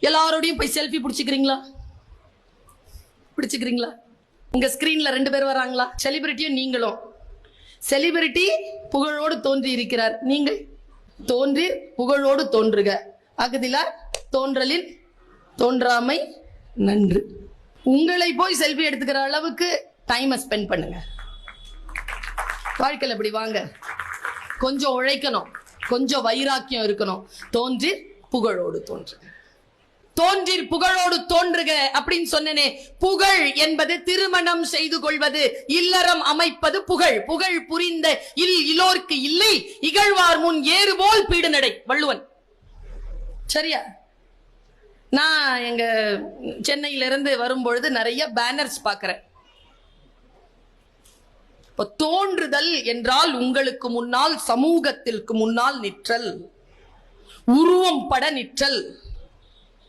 எல்லாரோடையும் போய் செல்ஃபி பிடிச்சிக்கிறீங்களா? பிடிச்சிக்கிறீங்களா? உங்க ஸ்கிரீன்ல 2 பேர் வராங்களா? செலிபிரிட்டியும் நீங்களும். செலிபிரிட்டி புகழோடு தோன்றி இருக்கிறார், நீங்கள் தோன்றி புகழோடு தோன்றுக. அகதில தோன்றலில் தோன்றாமை நன்று. உங்களை போய் செல்ஃபி எடுத்துக்கிற அளவுக்கு டைமை ஸ்பெண்ட் பண்ணுங்க. வாழ்க்கையில் இப்படி வாங்க. கொஞ்சம் உழைக்கணும், கொஞ்சம் வைராக்கியம் இருக்கணும். தோன்றி புகழோடு தோன்றுக. தோன்றி புகழோடு தோன்றுக அப்படின்னு சொன்னனே. புகழ் என்பது திருமணம் செய்து கொள்வது, இல்லறம் அமைப்பது புகழ். புகழ் புரிந்த இலோர்க்கு இல்லை, இகழ்வார் முன் ஏறுபோல் பீடு நடை. வள்ளுவன். சரியா? நான் எங்க சென்னையிலிருந்து வரும்பொழுது நிறைய பேனர்ஸ் பார்க்கிறேன். தோன்றுதல் என்றால் உங்களுக்கு முன்னால், சமூகத்திற்கு முன்னால் நிற்றல், உருவம் பட நிற்றல்.